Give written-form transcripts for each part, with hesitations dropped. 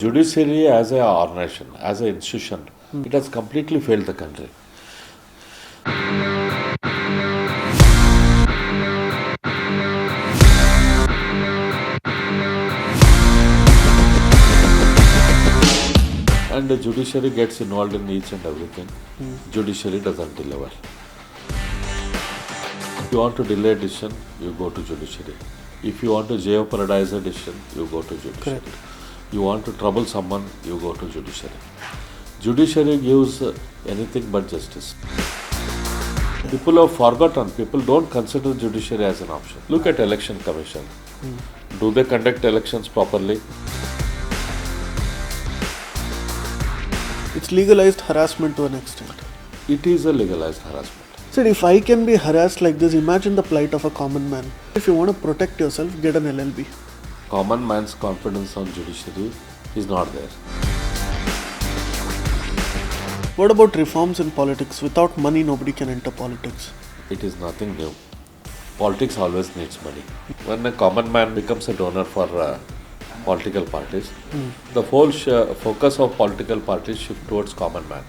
Judiciary as an organization, as an institution, it has completely failed the country. And the judiciary gets involved in each and everything. Judiciary doesn't deliver. If you want to delay a decision, you go to judiciary. If you want to jeopardize a decision, you go to judiciary. Correct. You want to trouble someone, you go to judiciary. Judiciary gives anything but justice. People have forgotten, people don't consider judiciary as an option. Look at election commission. Do they conduct elections properly? It's legalized harassment to an extent. It is a legalized harassment. So if I can be harassed like this, imagine the plight of a common man. If you want to protect yourself, get an LLB. Common man's confidence on judiciary is not there. What about reforms in politics? Without money, nobody can enter politics. It is nothing new. Politics always needs money. When a common man becomes a donor for political parties, the whole focus of political parties shift towards common man.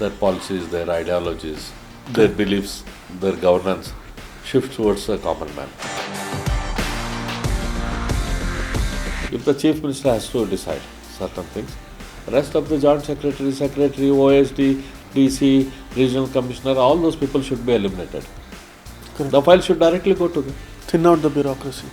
Their policies, their ideologies, their beliefs, their governance shift towards a common man. If the chief minister has to decide certain things, rest of the joint secretary, OSD, DC, regional commissioner, all those people should be eliminated. Correct. The file should directly go to them. Thin out the bureaucracy.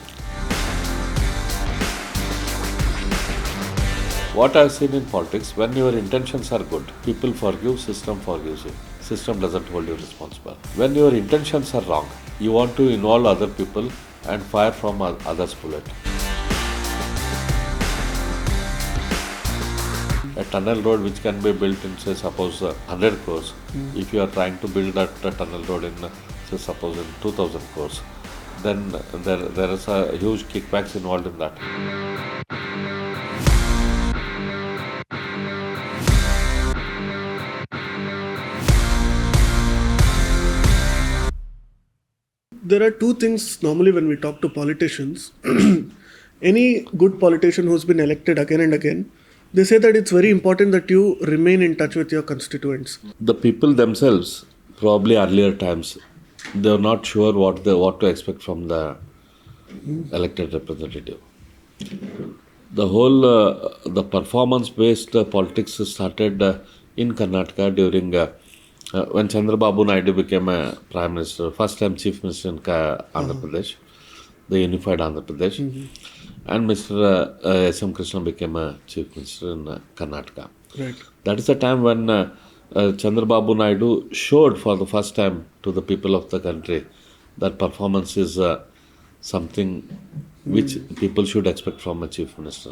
What I've seen in politics, when your intentions are good, people forgive, system forgives you. System doesn't hold you responsible. When your intentions are wrong, you want to involve other people and fire from others' bullet. A tunnel road which can be built in, say, suppose 100 crores, if you are trying to build that tunnel road in, say, suppose in 2000 crores, then there is a huge kickbacks involved in that. There are two things normally when we talk to politicians. Any good politician who's been elected again and again, they say that it's very important that you remain in touch with your constituents. The people themselves, probably earlier times, they were not sure what to expect from the elected representative. The whole the performance-based politics started in Karnataka during when Chandrababu Naidu became a prime minister, first time chief minister in Andhra Pradesh, the unified Andhra Pradesh, and Mr. S.M. Krishna became a chief minister in Karnataka. Right. That is the time when Chandrababu Naidu showed for the first time to the people of the country that performance is something which people should expect from a chief minister.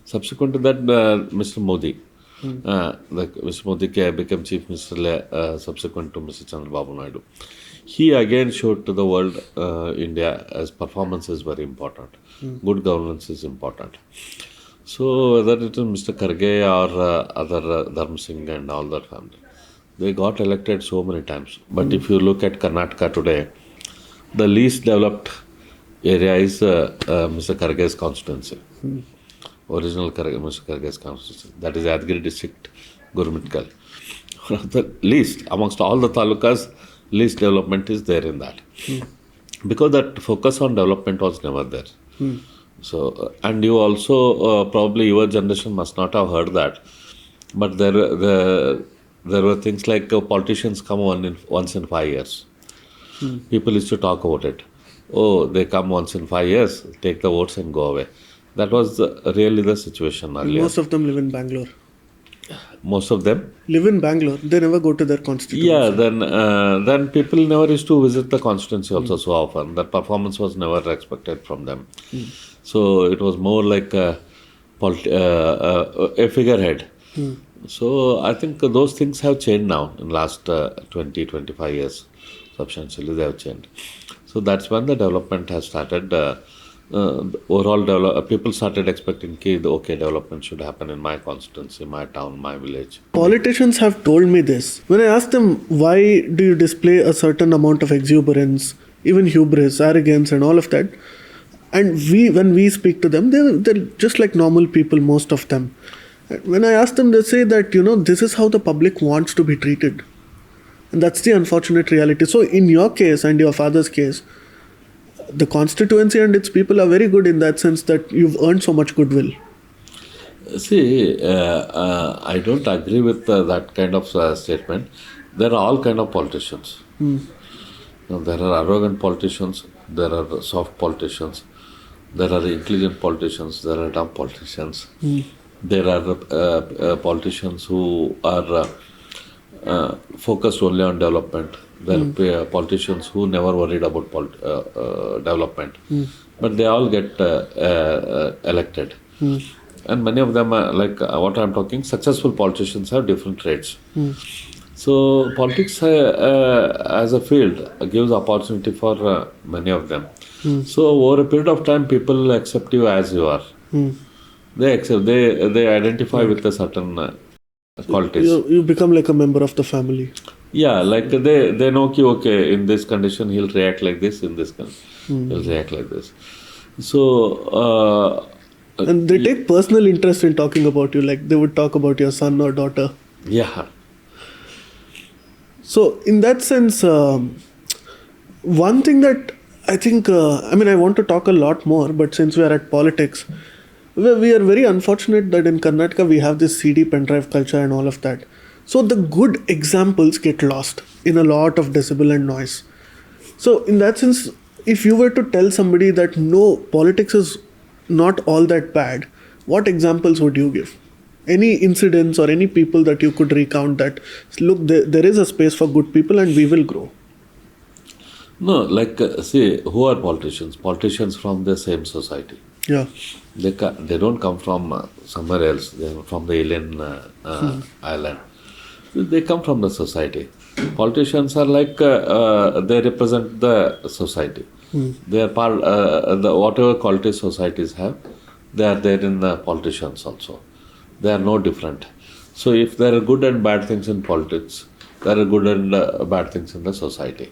Subsequent to that, Mr. Modi, Mr. Modi became chief minister subsequent to Mr. Chandrababu Naidu. He again showed to the world, India, as performance is very important. Good governance is important. So whether it is Mr. Kharge or other Dharma Singh and all that family, they got elected so many times. But if you look at Karnataka today, the least developed area is Mr. Kharge's constituency. Original Mr. Kharge's constituency. That is Yadgiri district, Gurmitkal. The least, amongst all the talukas, least development is there in that. Because that focus on development was never there. So, and you also, probably your generation must not have heard that. But there were things like politicians come once in 5 years. People used to talk about it. Oh, they come once in 5 years, take the votes and go away. That was really the situation earlier. Most of them live in Bangalore. Most of them? Live in Bangalore. They never go to their constituency. Yeah, then people never used to visit the constituency also so often. That performance was never expected from them. So it was more like a figurehead. So I think those things have changed now in last 20-25 years. Substantially they have changed. So that's when the development has started. Overall, people started expecting, development should happen in my constituency, my town, my village. Politicians have told me this. When I ask them, why do you display a certain amount of exuberance, even hubris, arrogance and all of that, And when we speak to them, they're just like normal people, most of them. When I ask them, they say that, this is how the public wants to be treated. And that's the unfortunate reality. So in your case and your father's case, the constituency and its people are very good in that sense that you've earned so much goodwill. See, I don't agree with that kind of statement. There are all kind of politicians. Now, there are arrogant politicians, there are soft politicians, there are intelligent politicians, there are dumb politicians. There are politicians who are focused only on development. There are politicians who never worried about development. But they all get elected. And many of them, like what I'm talking, successful politicians have different traits. So politics as a field gives opportunity for many of them. So over a period of time, people accept you as you are. They accept. They identify with a certain qualities. You become like a member of the family. Yeah, like they know ki, okay, in this condition he'll react like this, in this condition he'll react like this. So and they take personal interest in talking about you, like they would talk about your son or daughter. Yeah. So in that sense, one thing that I think, I want to talk a lot more, but since we are at politics, we are very unfortunate that in Karnataka we have this CD pendrive culture and all of that. So the good examples get lost in a lot of decibel and noise. So in that sense, if you were to tell somebody that no, politics is not all that bad, what examples would you give? Any incidents or any people that you could recount that, look, there is a space for good people and we will grow? No, like, see, who are politicians? Politicians from the same society. Yeah. They don't come from somewhere else. They're from the alien island. They come from the society. Politicians are like, they represent the society. They are part, whatever qualities societies have, they are there in the politicians also. They are no different. So if there are good and bad things in politics, there are good and bad things in the society.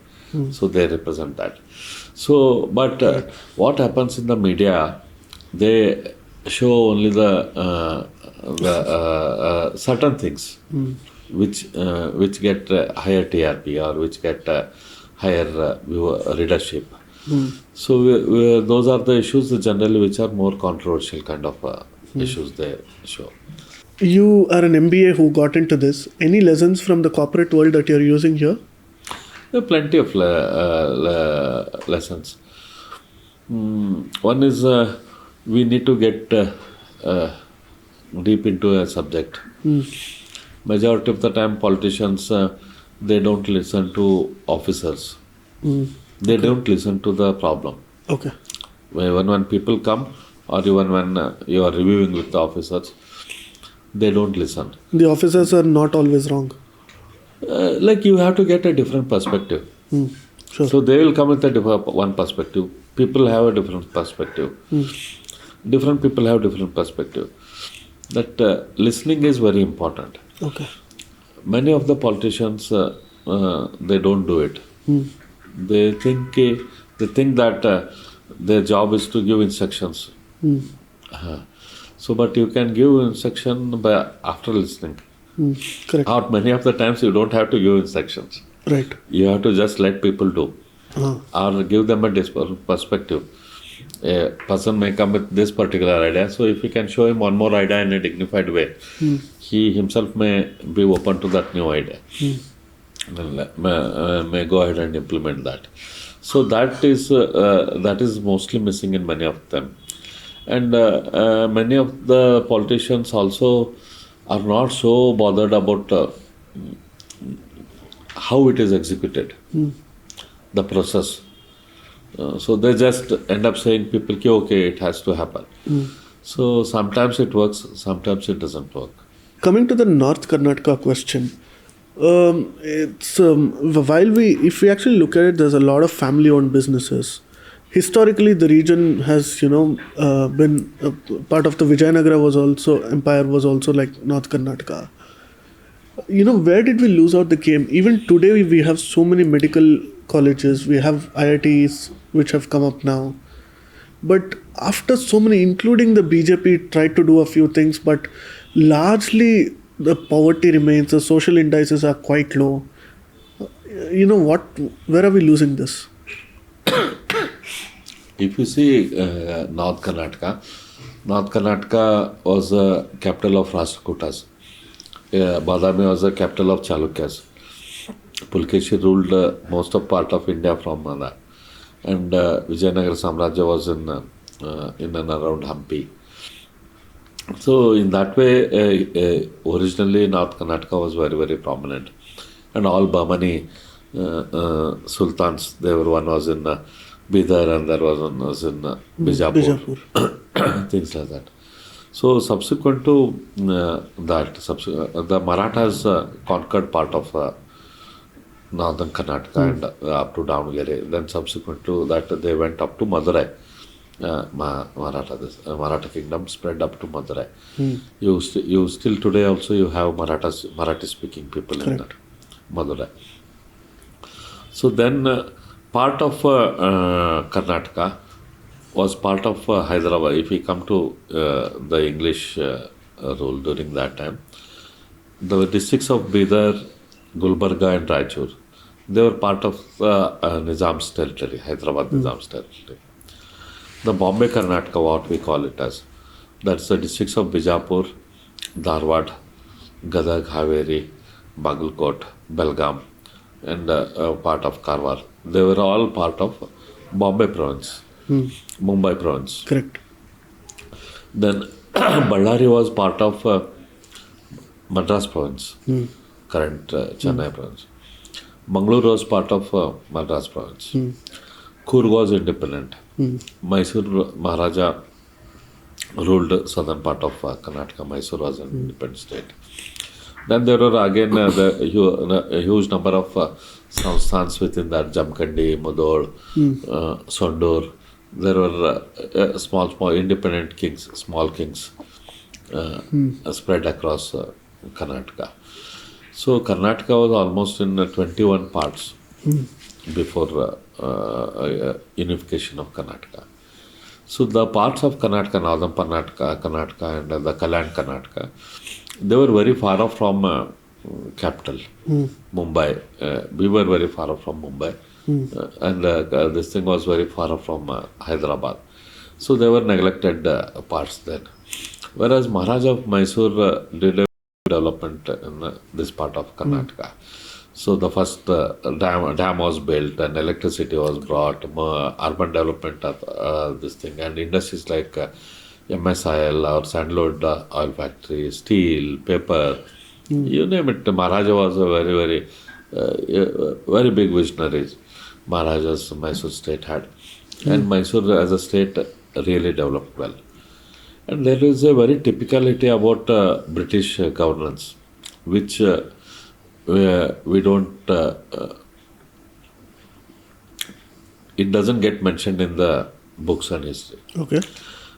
So they represent that. So, but what happens in the media, they show only the certain things which get higher TRP or which get higher readership. So those are the issues generally which are more controversial kind of issues they show. You are an MBA who got into this. Any lessons from the corporate world that you're using here? There are plenty of lessons. One is we need to get deep into a subject. Majority of the time politicians, they don't listen to officers. They don't listen to the problem. Okay. Even when people come or even when you are reviewing with the officers, they don't listen. The officers are not always wrong. Like you have to get a different perspective. Sure. So they will come with a one perspective. People have a different perspective. Different people have different perspective. That listening is very important. Okay. Many of the politicians, they don't do it. They think that their job is to give instructions. So, but you can give instruction after listening. Correct. Or many of the times you don't have to give instructions. Right. You have to just let people do. Or give them a different perspective. A person may come with this particular idea, so if you can show him one more idea in a dignified way, he himself may be open to that new idea. May go ahead and implement that. So that is mostly missing in many of them. And many of the politicians also are not so bothered about how it is executed, the process. So they just end up saying people, okay, it has to happen. So sometimes it works, sometimes it doesn't work. Coming to the North Karnataka question, it's if we actually look at it, there's a lot of family-owned businesses. Historically, the region has, been part of the Vijayanagara empire was also like North Karnataka. Where did we lose out the game? Even today, we have so many medical colleges, we have IITs which have come up now. But after so many, including the BJP, tried to do a few things, but largely the poverty remains, the social indices are quite low. You know what? Where are we losing this? If you see North Karnataka was the capital of Rashtrakutas. Badami was the capital of Chalukyas. Pulkeshi ruled most of part of India from that. And Vijayanagara Samrajya was in and around Hampi. So in that way, originally North Karnataka was very, very prominent. And all Bahmani sultans, one was in Bidar and there was one was in Bijapur. Things like that. So subsequent to the Marathas conquered part of northern Karnataka and up to Davangere. Then subsequent to that, they went up to Madurai. Maratha kingdom spread up to Madurai. You still today also you have Marathi speaking people in Madurai. So then part of Karnataka was part of Hyderabad. If we come to the English rule during that time, the districts of Bidar, Gulbarga and Raichur, they were part of Nizam's territory, Hyderabad Nizam's territory. The Bombay Karnataka, what we call it as, that's the districts of Bijapur, Dharwad, Gadag, Haveri, Bagalkot, Belgaum, and part of Karwar. They were all part of Bombay province, Mumbai province. Correct. Then Ballari was part of Madras province, current Chennai province. Mangalore was part of Madras province. Coorg was independent. Mysore Maharaja ruled southern part of Karnataka. Mysore was an independent state. Then there were again a huge number of samsthans within that, Jamkandi, Mudhol, Sondur. There were small independent kings, small kings spread across Karnataka. So Karnataka was almost in 21 parts before unification of Karnataka. So the parts of Karnataka, northern Karnataka and the Kalan Karnataka, they were very far off from capital, Mumbai. We were very far off from Mumbai. And this thing was very far off from Hyderabad. So they were neglected parts then. Whereas Maharaja of Mysore did a development in this part of Karnataka. So the first dam was built and electricity was brought, urban development of this thing, and industries like MSIL or sandalwood oil factory, steel, paper, you name it. Maharaja was a very big visionary. Maharaja's Mysore state had. And Mysore as a state really developed well. And there is a very typicality about British governance, which we don't, it doesn't get mentioned in the books and history. Okay.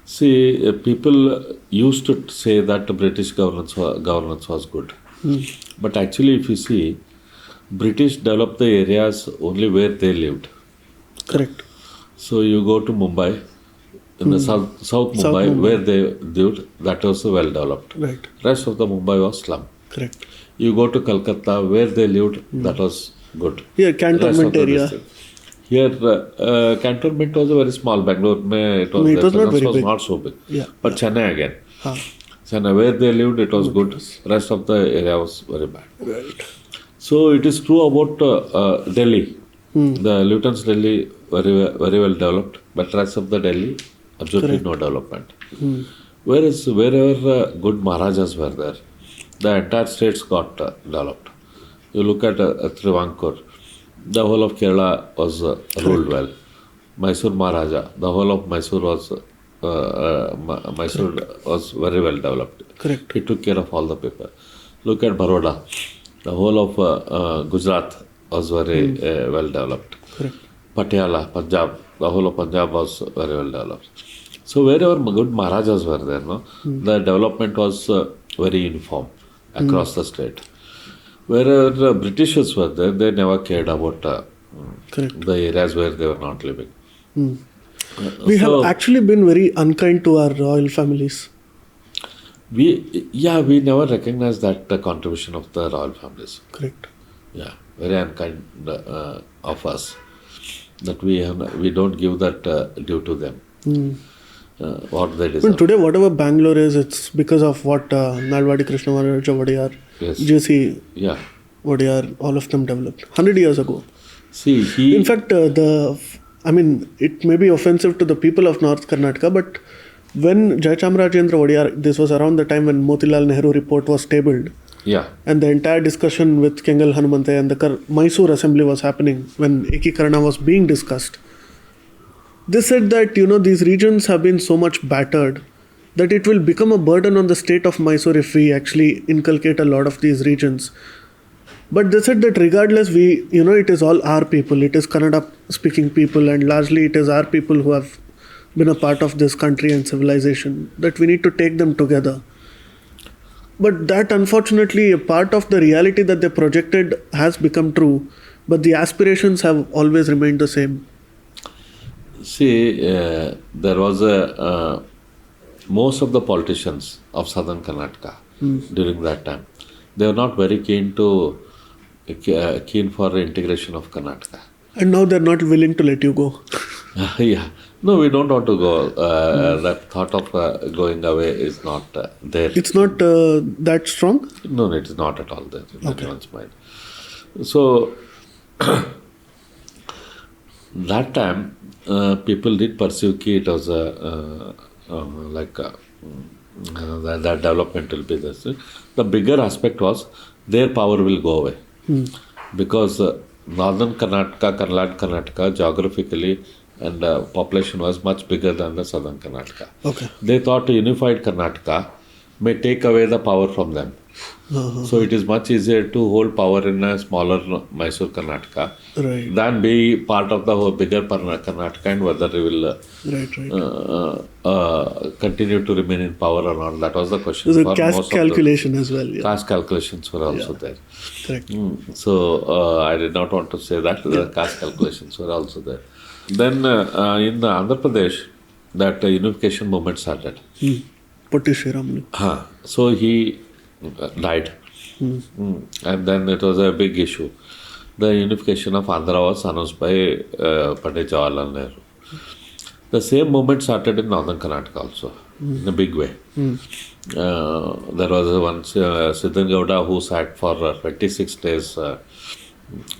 See, people used to say that the British governance was good. But actually, if you see, British developed the areas only where they lived. Correct. So you go to Mumbai, in the south Mumbai, where they lived, that was well developed. Right. Rest of the Mumbai was slum. Correct. You go to Calcutta, where they lived, that was good. Here, cantonment area. Here, cantonment was a very small. Bangalore, it was not very big. Not so big. Yeah. But Chennai again. Chennai, where they lived, it was good. Rest of the area was very bad. Right. So it is true about Delhi. The Lieutenant's Delhi very well developed, but rest of the Delhi absolutely no development. Whereas wherever good Maharajas were there, the entire states got developed. You look at Travancore, the whole of Kerala was ruled well. Mysore Maharaja, the whole of Mysore was very well developed. Correct. He took care of all the people. Look at Baroda, the whole of Gujarat was very well developed. Correct. Patiala, Punjab, the whole of Punjab was very well developed. So wherever good Maharajas were there, the development was very uniform across the state. Wherever Britishers were there, they never cared about the areas where they were not living. We have So actually been very unkind to our royal families. we never recognized that contribution of the royal families. Correct. Yeah, very unkind of us that we don't give that due to them. What they I mean, deserve. today, whatever Bangalore is, it's because of what Nalwadi Krishnamaraja Wadiyar, Yes. JC Yeah. Wadiyar, all of them developed 100 years ago. See, In fact, it may be offensive to the people of North Karnataka, but when Jayachamrajendra Wadiyar, this was around the time when Motilal Nehru report was tabled, yeah, and the entire discussion with Kengal Hanumante and the Mysore Assembly was happening when Ekikarana was being discussed. They said that, these regions have been so much battered that it will become a burden on the state of Mysore if we actually inculcate a lot of these regions. But they said that regardless, it is all our people. It is Kannada speaking people, and largely it is our people who have been a part of this country and civilization, that we need to take them together. But that, unfortunately, a part of the reality that they projected has become true, but the aspirations have always remained the same. see, there was most of the politicians of southern Karnataka during that time, they were not very keen for integration of Karnataka. And now they're not willing to let you go. Yeah. No, we don't want to go. That thought of going away is not there. It's not that strong? No, it is not at all there in Okay. anyone's mind. So, that time, people did perceive that it was that development will be this. The bigger aspect was their power will go away. Because northern Karnataka geographically and population was much bigger than the southern Karnataka. Okay. They thought a unified Karnataka may take away the power from them. So it is much easier to hold power in a smaller Mysore Karnataka Right. than be part of the whole bigger Karnataka, and whether they will Right. continue to remain in power or not. That was the question. There's a for caste most of calculation as well. the Yeah. caste calculations were also there. Correct. So I did not want to say that. The caste calculations were also there. Then in Andhra Pradesh, that unification movement started. Potti Sriramulu. So he died. And then it was a big issue. The unification of Andhra was announced by Pandit Jawaharlal Nehru. The same movement started in northern Karnataka also, in a big way. There was one Siddhan Gowda who sat for 26 days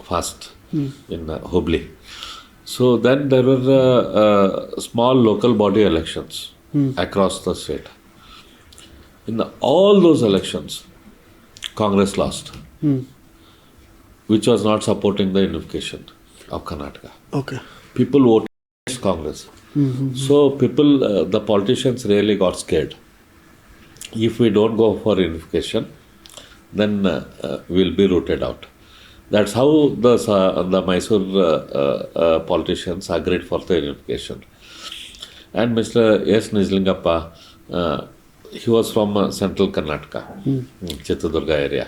fast in Hubli. So then there were small local body elections across the state. In all those elections, Congress lost, which was not supporting the unification of Karnataka. Okay. People voted against Congress. So people, the politicians really got scared. If we don't go for unification, then we'll be rooted out. That's how the Mysore politicians agreed for the unification. And Mr. S. Nijlingappa, he was from central Karnataka, Chitradurga area.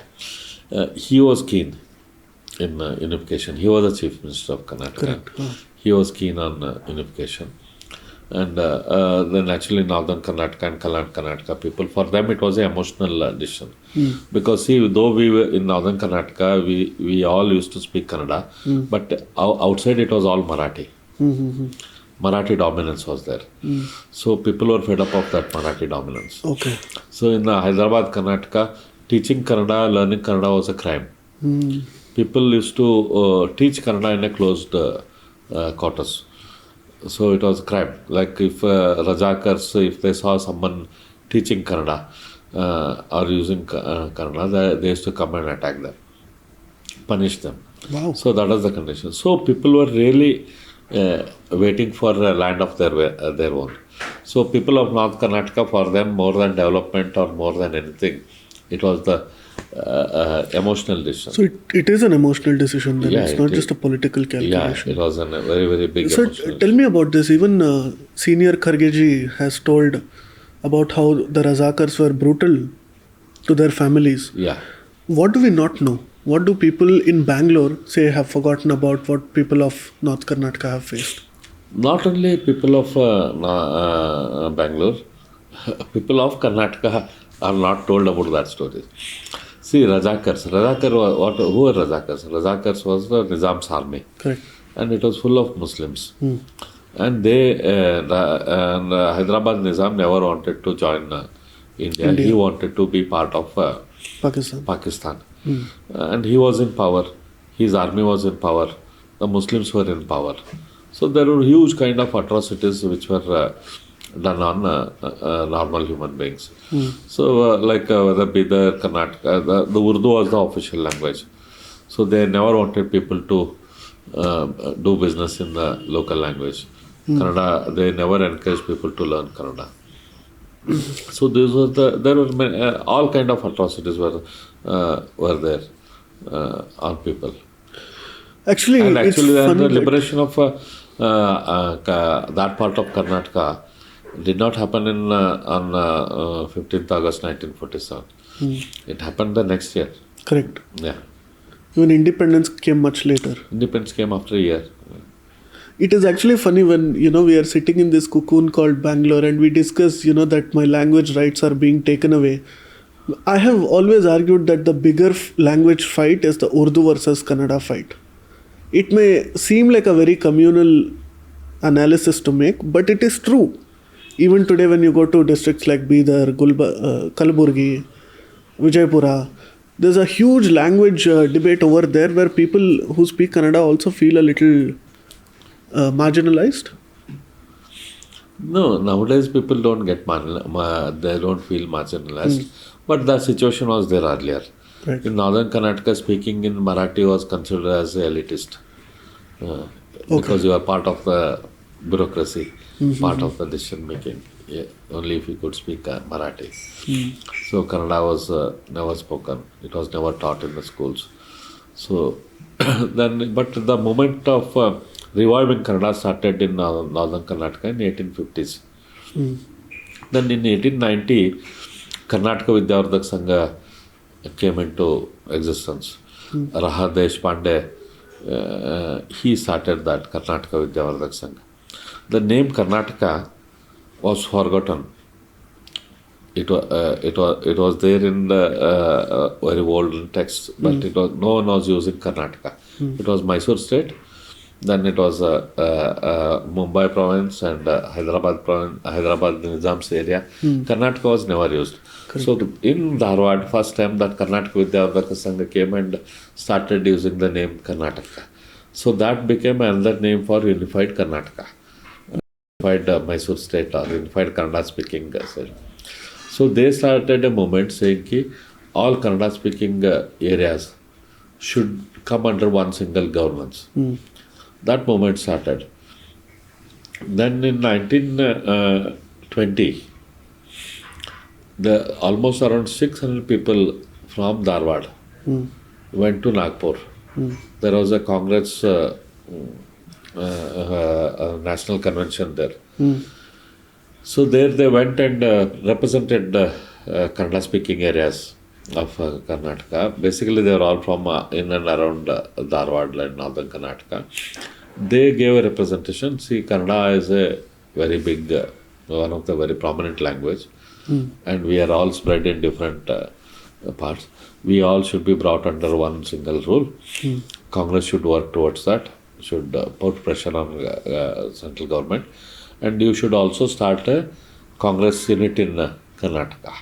He was keen in unification. He was the chief minister of Karnataka. Correct. He was keen on unification. And then actually northern Karnataka and Karnataka people, for them it was an emotional decision. Because see, though we were in northern Karnataka, we all used to speak Kannada, but outside it was all Marathi. Marathi dominance was there. So people were fed up of that Marathi dominance. Okay. So in Hyderabad, Karnataka, teaching Kannada, learning Kannada was a crime. People used to teach Kannada in a closed quarters. So it was a crime. Like if Razakars, if they saw someone teaching Kannada or using Kannada, they used to come and attack them, punish them. Wow. So that was the condition. So people were really waiting for a land of their own. So people of North Karnataka, for them, more than development or more than anything, it was the emotional decision. So it is an emotional decision then. Yeah, It's it not is. just a political calculation. Yeah, it was a very, very big So emotional tell me about this. Even senior Khargeji has told about how the Razakars were brutal to their families. Yeah. What do we not know? What do people in Bangalore say have forgotten about what people of North Karnataka have faced? Not only people of Bangalore, people of Karnataka are not told about that story. See, Razakars. Who were Razakars? Razakars was the Nizam's army. Correct. And it was full of Muslims. And Hyderabad Nizam never wanted to join India. He wanted to be part of Pakistan. And he was in power. His army was in power. The Muslims were in power. So there were huge kind of atrocities which were done on normal human beings. So whether be the Karnataka, the Urdu was the official language. So they never wanted people to do business in the local language. Kannada, they never encouraged people to learn Kannada. So there were all kind of atrocities were there on people. Actually, the liberation of that part of Karnataka did not happen on 15th August 1947. It happened the next year. Correct. Yeah. Even independence came much later. Independence came after a year. It is actually funny when, we are sitting in this cocoon called Bangalore and we discuss, that my language rights are being taken away. I have always argued that the bigger language fight is the Urdu versus Kannada fight. It may seem like a very communal analysis to make, but it is true. Even today when you go to districts like Bidar, Kalaburgi, Vijaypura, there's a huge language debate over there where people who speak Kannada also feel a little marginalized. No, nowadays people don't get they don't feel marginalized. But the situation was there earlier. Right. In northern Karnataka, speaking in Marathi was considered as elitist. Because you are part of the bureaucracy, part of the decision making. Yeah, only if you could speak Marathi. So Kannada was never spoken. It was never taught in the schools. So but the moment of reviving Kannada started in northern Karnataka in 1850s. Then in 1890, Karnataka Vidyavardhak Sangha came into existence. Raha Deshpande, he started that Karnataka Vidyavardhak Sangha. The name Karnataka was forgotten. It was there in the very old texts, but no one was using Karnataka. It was Mysore state. Then it was Mumbai province and Hyderabad Nizam's area. Karnataka was never used. Correct. So in Dharwad, first time that Karnataka Vidyavardhaka Sangha came and started using the name Karnataka. So that became another name for Unified Karnataka. Unified Mysore state or Unified Kannada speaking state. So they started a movement saying that all Kannada speaking areas should come under one single governance. That movement started. Then in 1920, almost around 600 people from Dharwad went to Nagpur. There was a Congress national convention there. So there they went and represented Kannada speaking areas of Karnataka. Basically they were all from in and around Dharwad and northern Karnataka. They gave a representation. See, Kannada is a very big, one of the very prominent language, and we are all spread in different parts. We all should be brought under one single rule. Congress should work towards that, should put pressure on central government, and you should also start a Congress unit in Karnataka.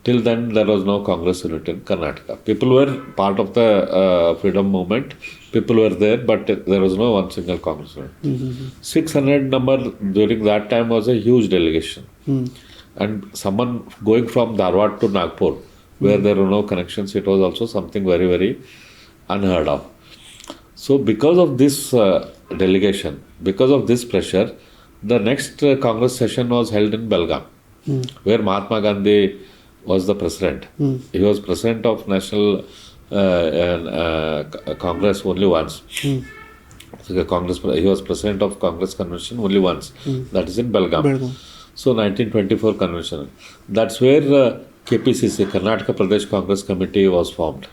Till then, there was no Congress unit in Karnataka. People were part of the freedom movement. People were there, but there was no one single Congress unit. 600 number during that time was a huge delegation. And someone going from Dharwad to Nagpur, where there were no connections, it was also something very, very unheard of. So because of this delegation, because of this pressure, the next Congress session was held in Belgaum, where Mahatma Gandhi was the president. He was president of National Congress only once. He was president of Congress Convention only once. That is in Belgaum. So 1924 convention. That's where KPCC, Karnataka Pradesh Congress Committee, was formed.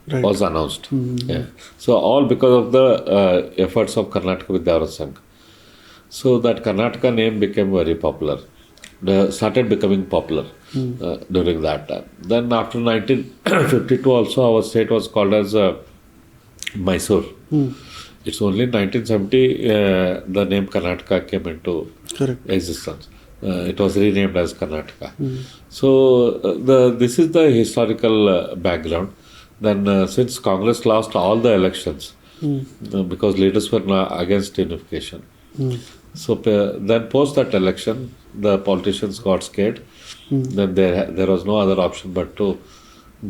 Was announced. Yeah. So all because of the efforts of Karnataka Vidyavardhak Sangha. So that Karnataka name became very popular. Started becoming popular during that time. Then after 1952 also our state was called as Mysore. It's only in 1970 the name Karnataka came into Correct. existence. It was renamed as Karnataka. So this is the historical background. Then since Congress lost all the elections because leaders were against unification. So then post that election, the politicians got scared. Then there was no other option but to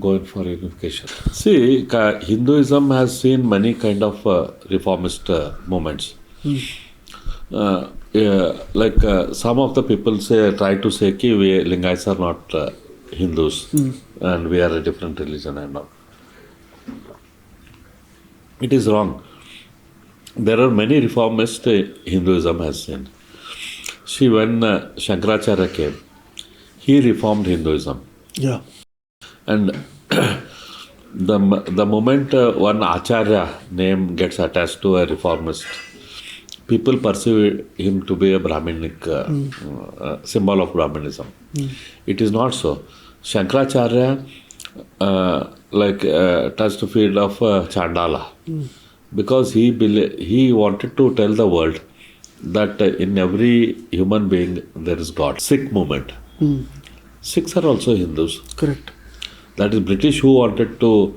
go in for unification. See, Hinduism has seen many kind of reformist movements. Some of the people try to say कि we Lingayats are not Hindus and we are a different religion and all. It is wrong. There are many reformists Hinduism has seen. See, when Shankaracharya came, he reformed Hinduism. Yeah. And the moment one Acharya name gets attached to a reformist, people perceive him to be a Brahminic symbol of Brahmanism. It is not so. Shankaracharya touched the field of Chandala because he wanted to tell the world that in every human being there is God. Sikh movement. Sikhs are also Hindus. Correct. That is British who wanted to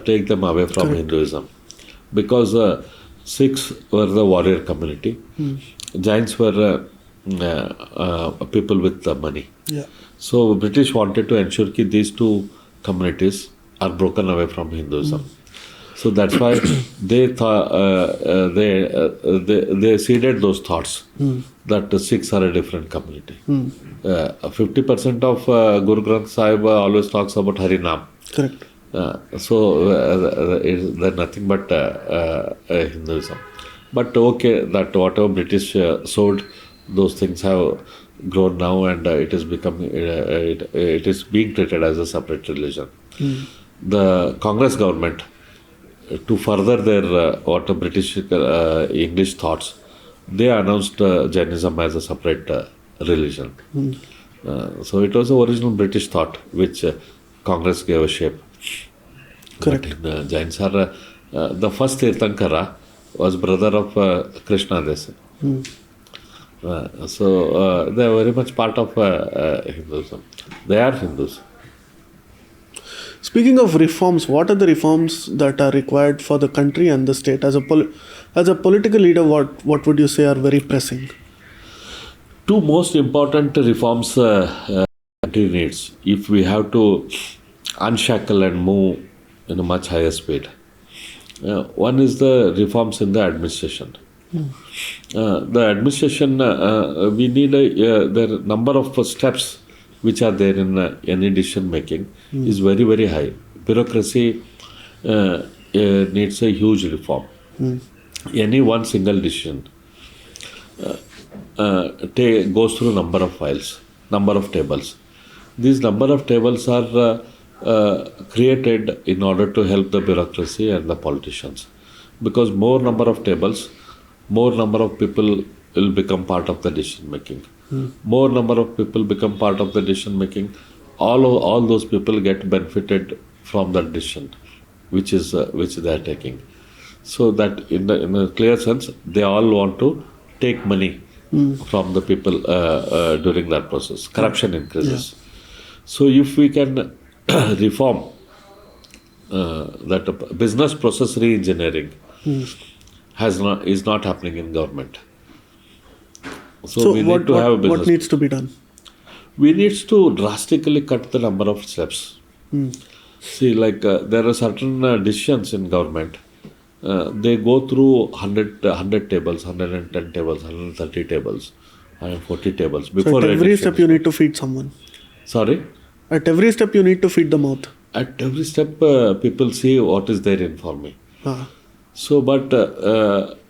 take them away from Hinduism because Sikhs were the warrior community. Jains were people with money. Yeah. So British wanted to ensure that these two communities are broken away from Hinduism. So that's why they seeded those thoughts that the Sikhs are a different community. 50% of Guru Granth Sahib always talks about Harinam. Correct. They're nothing but Hinduism. But okay, that whatever British sowed, those things have grown now, and it is becoming it is being treated as a separate religion. The Congress government, to further their what British English thoughts, they announced Jainism as a separate religion. So it was the original British thought which Congress gave a shape. Correct. But Jains are the first Tirthankara was brother of Krishna Desai. So they are very much part of Hinduism. They are Hindus. Speaking of reforms, what are the reforms that are required for the country and the state? As a political leader, what would you say are very pressing? Two most important reforms country needs if we have to unshackle and move in a much higher speed. One is the reforms in the administration. The administration, we need the number of steps which are there in any decision making is very, very high. Bureaucracy needs a huge reform. Any one single decision goes through number of files, number of tables. These number of tables are created in order to help the bureaucracy and the politicians. Because more number of tables, more number of people will become part of the decision making. More number of people become part of the decision making. All those people get benefited from that decision, which they are taking. So that in a clear sense, they all want to take money from the people during that process. Corruption increases. So if we can reform that business process re-engineering is not happening in government. So we need to have a business. What needs to be done? We need to drastically cut the number of steps. See, there are certain decisions in government. They go through 100 tables, 110 tables, 130 tables, 140 tables. Before so at every step you need to feed someone. Sorry? At every step you need to feed the mouth. At every step people see what is there in for me. So, but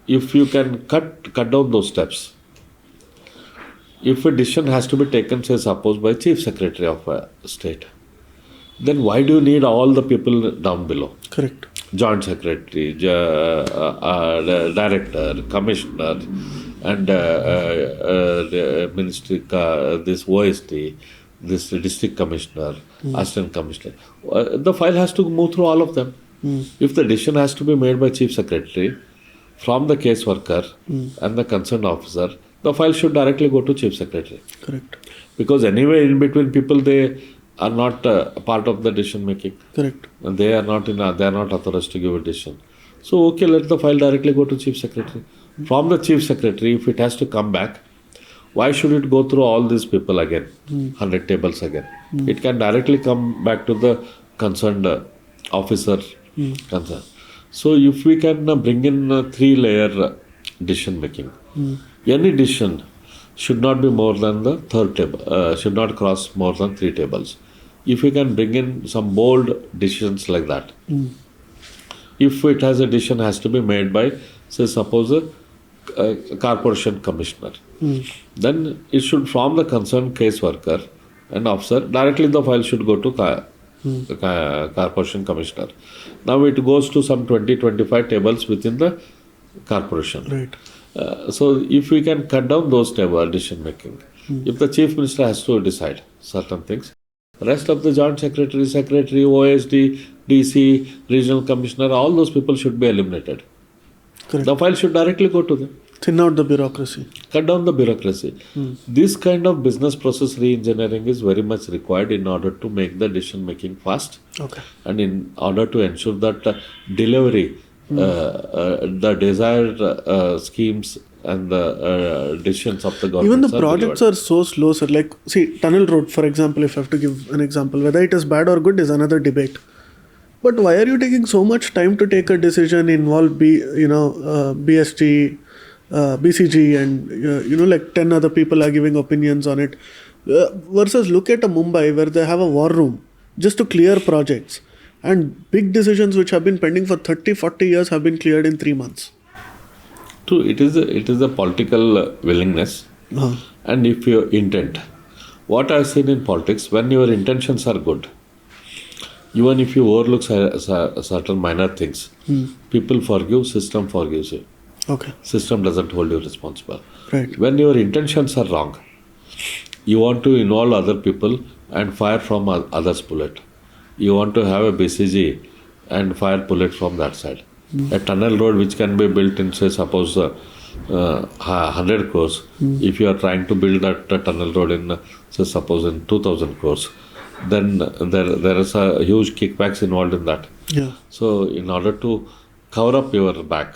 if you can cut down those steps, if a decision has to be taken, say suppose by Chief Secretary of a state, then why do you need all the people down below? Correct. Joint Secretary, Director, Commissioner, and the ministry, this OST, this district commissioner, assistant commissioner. The file has to move through all of them. If the decision has to be made by chief secretary from the case worker and the concerned officer, the file should directly go to chief secretary. Correct. Because anyway, in between people, they are not part of the decision making. Correct. And they are not authorized to give a decision. So okay, let the file directly go to chief secretary. From the chief secretary, if it has to come back, why should it go through all these people again, 100 tables again? It can directly come back to the concerned officer concerned. So if we can bring in 3-layer decision making, any decision should not be more than the third table, should not cross more than 3 tables. If we can bring in some bold decisions like that, if it has a decision has to be made by, say, suppose a corporation commissioner, then it should, from the concerned case worker and officer, directly the file should go to corporation commissioner. Now it goes to some 20-25 tables within the corporation. Right. So if we can cut down those table decision making, if the chief minister has to decide certain things, rest of the joint secretary, OSD, DC, regional commissioner, all those people should be eliminated. Correct. The file should directly go to them. Thin out the bureaucracy. Cut down the bureaucracy. This kind of business process re-engineering is very much required in order to make the decision making fast. Okay. And in order to ensure that delivery, the desired schemes and the decisions of the government. Even the projects are so slow, sir. Like, see, Tunnel Road, for example, if I have to give an example, whether it is bad or good is another debate. But why are you taking so much time to take a decision, involve BSG, BCG, and like 10 other people are giving opinions on it, versus look at a Mumbai where they have a war room just to clear projects, and big decisions which have been pending for 30-40 years have been cleared in 3 months. True, it is a political willingness, and if your intent. What I've seen in politics, when your intentions are good, even if you overlook certain minor things, people forgive, system forgives you. Okay. System doesn't hold you responsible. Right. When your intentions are wrong, you want to involve other people and fire from others' bullet. You want to have a BCG and fire bullet from that side. A tunnel road which can be built in, say, suppose 100 crores, if you are trying to build that tunnel road in, say, suppose in 2000 crores, then there is a huge kickbacks involved in that. Yeah. So in order to cover up your back,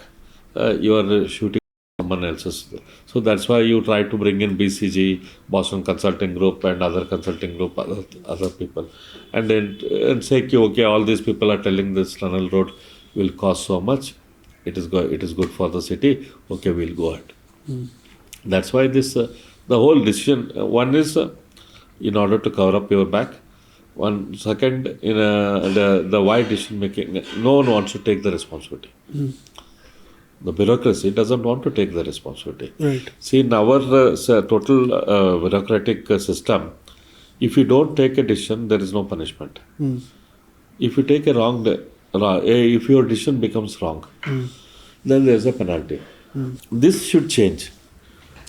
you are shooting someone else's. So that's why you try to bring in BCG, Boston Consulting Group, and other consulting group, other people, and then say, okay, all these people are telling this tunnel road will cost so much. It is good for the city. Okay, we'll go ahead. That's why this the whole decision. One is in order to cover up your back. One second, in the wide decision making, no one wants to take the responsibility. The bureaucracy doesn't want to take the responsibility. Right. See, in our total bureaucratic system, if you don't take a decision, there is no punishment. If you take a wrong, if your decision becomes wrong, then there is a penalty. This should change.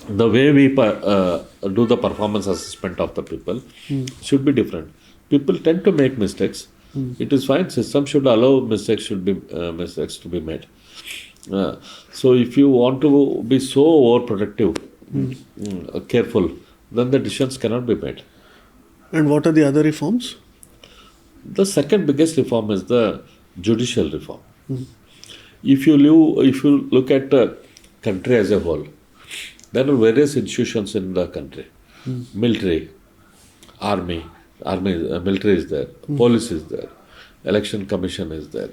The way we do the performance assessment of the people should be different. People tend to make mistakes. It is fine. System should allow mistakes to be made. So if you want to be so overprotective, careful, then the decisions cannot be made. And what are the other reforms? The second biggest reform is the judicial reform. If you look at the country as a whole, there are various institutions in the country. Military, army, military is there, police is there, election commission is there.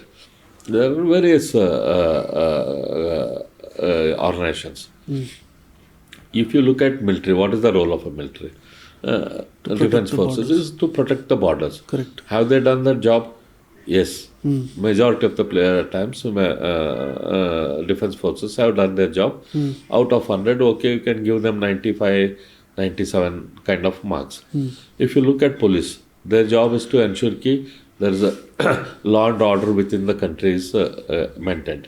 There are various organizations. If you look at military, what is the role of a military? Defense forces is to protect the borders. Correct. Have they done their job? Yes. Majority of the times, defense forces have done their job. Out of 100, okay, you can give them 95, 97 kind of marks. If you look at police, their job is to ensure that there is a law and order within the country is maintained.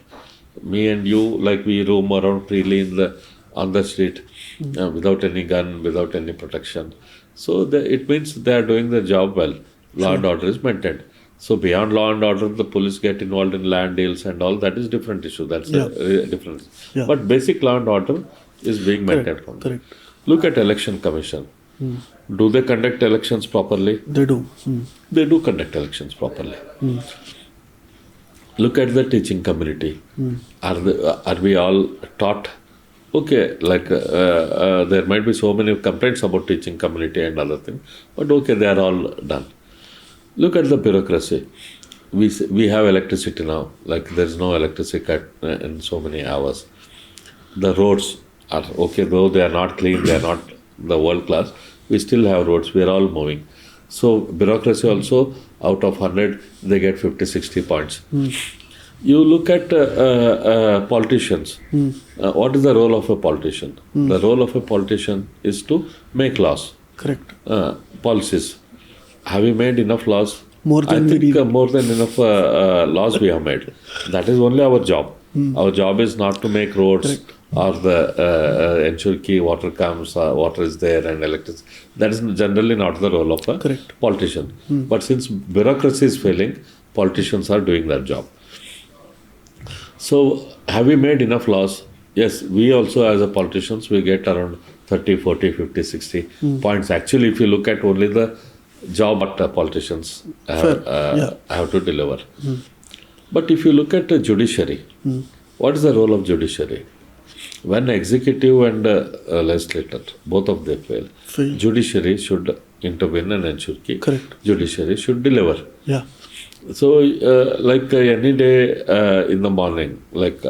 Me and you, like we roam around freely in the on the street without any gun, without any protection. So it means they are doing their job well. Law and order is maintained. So beyond law and order, the police get involved in land deals and all. That is different issue. That's a different. Yeah. But basic law and order is being maintained. Correct. Look at election commission. Do they conduct elections properly? They do. They do conduct elections properly. Look at the teaching community. Are we all taught? Okay, like there might be so many complaints about teaching community and other things, but okay, they are all done. Look at the bureaucracy. We have electricity now. Like there is no electricity cut in so many hours. The roads are okay, though they are not clean, they are not the world class. We still have roads. We are all moving. So bureaucracy also, out of 100, they get 50, 60 points. You look at politicians. What is the role of a politician? The role of a politician is to make laws. Correct. Policies. Have we made enough laws? More than I think more than enough laws we have made. That is only our job. Our job is not to make roads or the ensure key water comes, water is there and electricity. That is generally not the role of a politician. But since bureaucracy is failing, politicians are doing their job. So have we made enough laws? Yes, we also as a politicians, we get around 30, 40, 50, 60 points. Actually, if you look at only the job that politicians have to deliver. But if you look at the judiciary, what is the role of judiciary? When executive and legislature, both of them fail, judiciary should intervene and ensure that judiciary should deliver. Yeah. So, like any day in the morning, like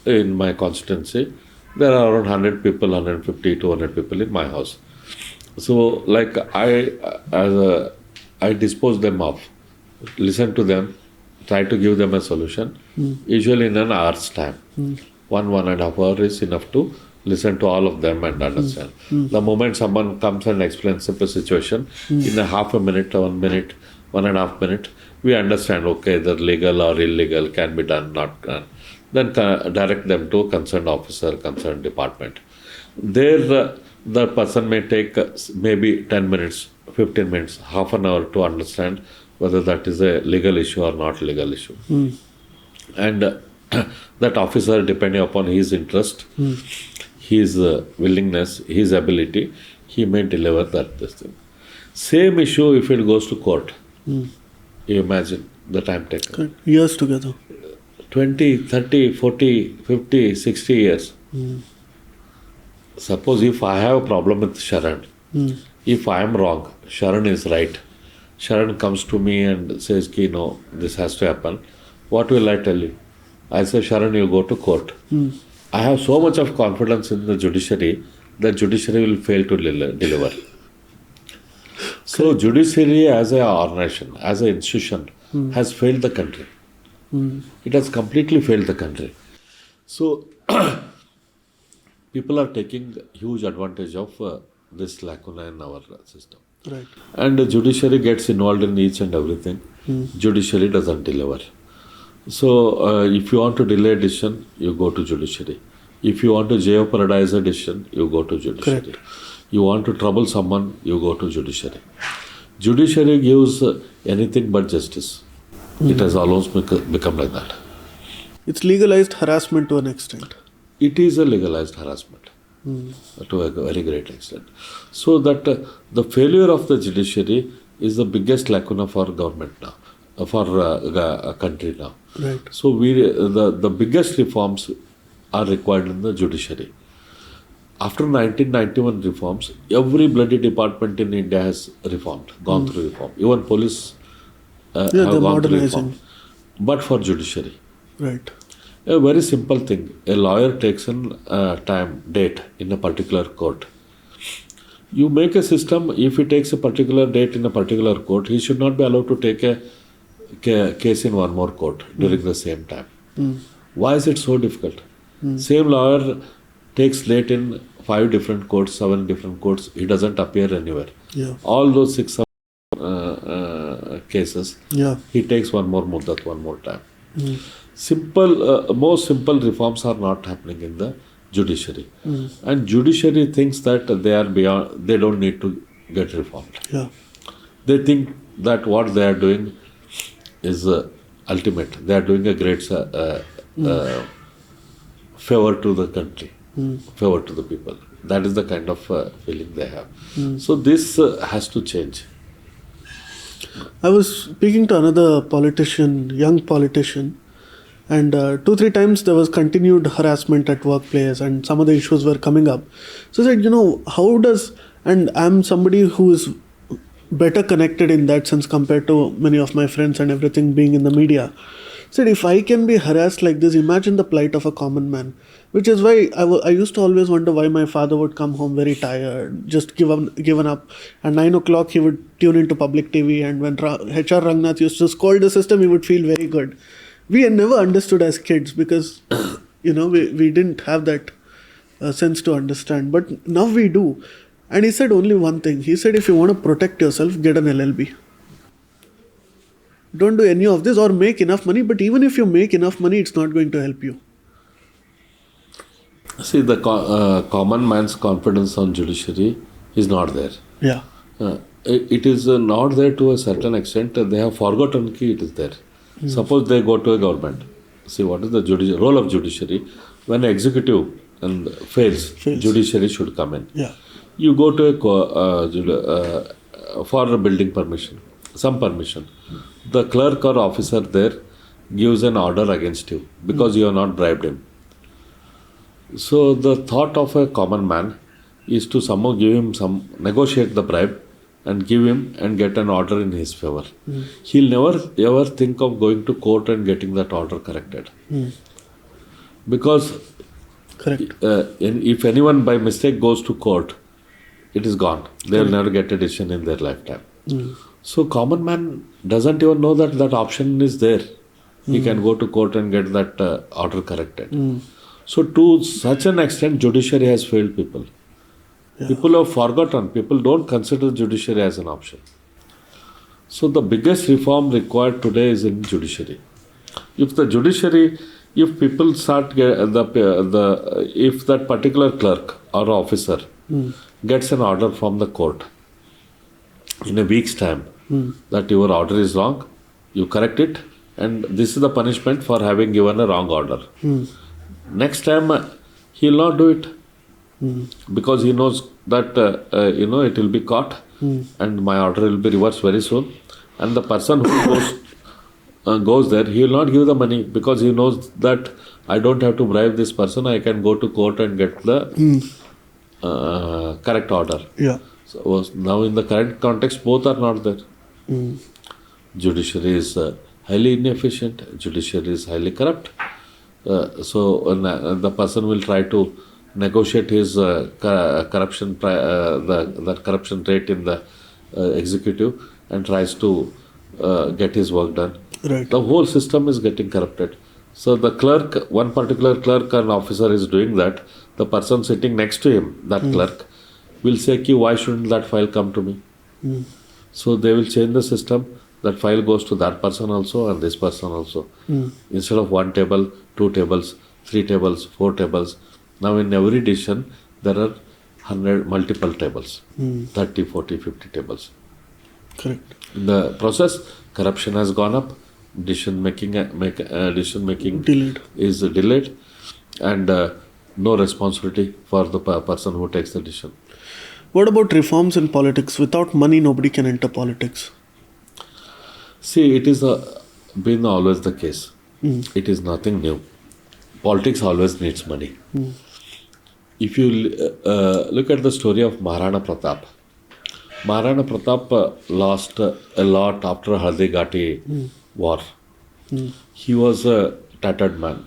in my constituency, there are around 100 people, 150, 200 people in my house. So, like I dispose them off, listen to them, try to give them a solution, usually in an hour's time. 1.5 hours is enough to listen to all of them and understand. The moment someone comes and explains the situation, in a half a minute, 1 minute, 1.5 minutes, we understand, okay, the legal or illegal can be done, not done. Then direct them to concerned officer, concerned department. There, the person may take maybe 10 minutes, 15 minutes, half an hour to understand whether that is a legal issue or not legal issue. And that officer, depending upon his interest, his willingness, his ability, he may deliver this thing. Same issue if it goes to court. You imagine the time taken. Years together. 20, 30, 40, 50, 60 years. Suppose if I have a problem with Sharan, if I am wrong, Sharan is right. Sharan comes to me and says, no, this has to happen. What will I tell you? I say, Sharan, you go to court. I have so much of confidence in the judiciary that judiciary will fail to deliver. So judiciary as an organization, as an institution, has failed the country. It has completely failed the country. So people are taking huge advantage of this lacuna in our system. Right. And the judiciary gets involved in each and everything. Judiciary doesn't deliver. So if you want to delay a decision, you go to judiciary. If you want to jeopardize a decision, you go to judiciary. You want to trouble someone, you go to judiciary. Judiciary gives anything but justice. It has almost become like that. It's legalized harassment to an extent. It is a legalized harassment to a very great extent. So that the failure of the judiciary is the biggest lacuna for government now, for a country now. Right. So the biggest reforms are required in the judiciary. After 1991 reforms, every bloody department in India has reformed, gone through reform. Even police have gone through reform. But for judiciary. Right. A very simple thing. A lawyer takes an date in a particular court. You make a system, if he takes a particular date in a particular court, he should not be allowed to take a case in one more court during the same time. Why is it so difficult? Same lawyer takes date in 5 different courts, 7 different courts. He doesn't appear anywhere. Yeah. All those 6 cases, he takes one more muddat, one more time. Most simple reforms are not happening in the judiciary. And judiciary thinks that they are beyond, they don't need to get reformed. Yeah. They think that what they are doing is ultimate. They are doing a great favor to the country, favor to the people. That is the kind of feeling they have. So this has to change. I was speaking to another politician, young politician, and 2-3 times there was continued harassment at workplace and some of the issues were coming up. So I said, how does, and I'm somebody who is better connected in that sense compared to many of my friends and everything being in the media. Said, if I can be harassed like this, imagine the plight of a common man. Which is why I used to always wonder why my father would come home very tired, just given up. At 9 o'clock, he would tune into public TV, and when HR Rangnath used to scold the system, he would feel very good. We had never understood as kids because, we didn't have that sense to understand. But now we do. And he said only one thing. He said, if you want to protect yourself, get an LLB. Don't do any of this or make enough money. But even if you make enough money, it's not going to help you. See, the common man's confidence on judiciary is not there. Yeah. It is not there to a certain extent. They have forgotten that it is there. Suppose they go to a government. See, what is the role of judiciary? When executive fails, judiciary should come in. Yeah. You go to for a building permission, some permission. The clerk or officer there gives an order against you because you have not bribed him. So the thought of a common man is to somehow negotiate the bribe and give him and get an order in his favor. He'll never ever think of going to court and getting that order corrected. Because correct. If anyone by mistake goes to court, it is gone. They'll never get a decision in their lifetime. So common man doesn't even know that option is there. He can go to court and get that order corrected. So to such an extent, judiciary has failed people. Yeah. People have forgotten. People don't consider judiciary as an option. So the biggest reform required today is in judiciary. If the judiciary, if people start if that particular clerk or officer gets an order from the court in a week's time that your order is wrong, you correct it, and this is the punishment for having given a wrong order. Next time he will not do it because he knows that it will be caught and my order will be reversed very soon. And the person who goes there, he will not give the money because he knows that I don't have to bribe this person. I can go to court and get the correct order. Yeah. So now in the current context, both are not there. Judiciary is highly inefficient. Judiciary is highly corrupt. So the person will try to negotiate his corruption, the corruption rate in the executive and tries to get his work done. Right. The whole system is getting corrupted. So the clerk, one particular clerk and officer is doing that. The person sitting next to him, that clerk, will say, why shouldn't that file come to me? So they will change the system. That file goes to that person also and this person also. Instead of 1 table, 2 tables, 3 tables, 4 tables. Now in every decision, there are 100 multiple tables, 30, 40, 50 tables. Correct. In the process, corruption has gone up, decision making Delayed. is delayed, and no responsibility for the person who takes the decision. What about reforms in politics? Without money, nobody can enter politics. See, it is been always the case. It is nothing new. Politics always needs money. If you look at the story of Maharana Pratap, Maharana Pratap lost a lot after Haldi Ghati war. He was a tattered man.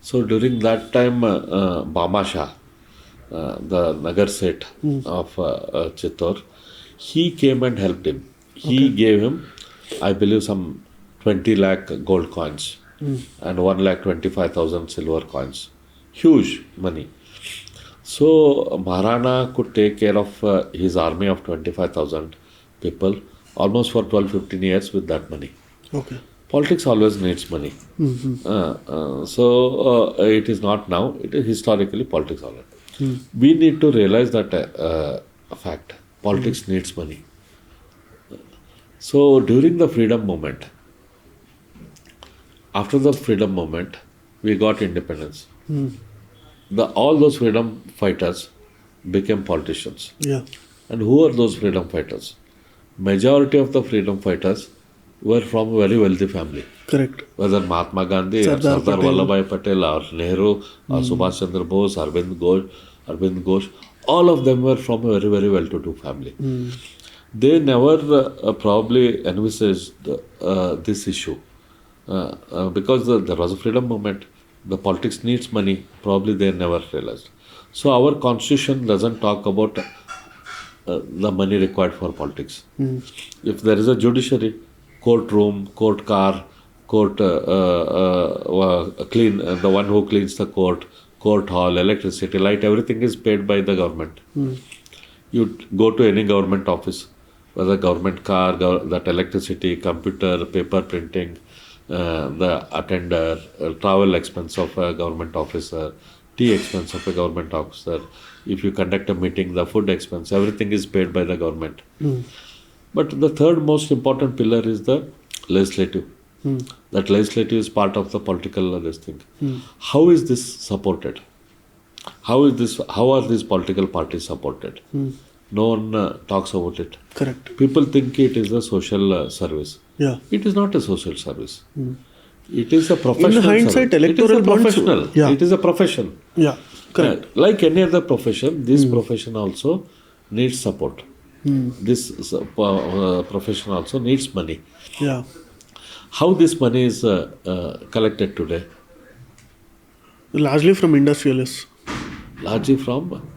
So during that time, Bama Shah, the Nagar Seth of Chittor, he came and helped him. He gave him, I believe, some 20 lakh gold coins and 1,25,000 silver coins. Huge money. So Maharana could take care of his army of 25,000 people almost for 12-15 years with that money. Okay. Politics always needs money. So it is not now, it is historically politics always. We need to realize that a fact. Politics needs money. So during the freedom movement, after the freedom movement, we got independence. All those freedom fighters became politicians. Yeah. And who are those freedom fighters? Majority of the freedom fighters were from a very wealthy family. Correct. Whether Mahatma Gandhi, or Sardar Vallabhbhai Patel, or Nehru, or Subhash Chandra Bose, Arvind Ghosh, all of them were from a very, very well-to-do family. They never probably envisaged this issue because there was a freedom movement. The politics needs money. Probably they never realized. So our constitution doesn't talk about the money required for politics. If there is a judiciary, courtroom, court car, court clean, the one who cleans the court hall, electricity, light, everything is paid by the government. You go to any government office, whether government car, that electricity, computer, paper printing, the attender, travel expense of a government officer, tea expense of a government officer. If you conduct a meeting, the food expense, everything is paid by the government. But the third most important pillar is the legislative. That legislative is part of the political this thing. How is this supported? How are these political parties supported? No one talks about it. Correct. People think it is a social service. Yeah. It is not a social service. It is a professional. In hindsight, service. electoral it is a professional. Yeah. It is a profession. Yeah. Correct. Like any other profession, this profession also needs support. This profession also needs money. Yeah. How this money is collected today? Largely from industrialists. Largely from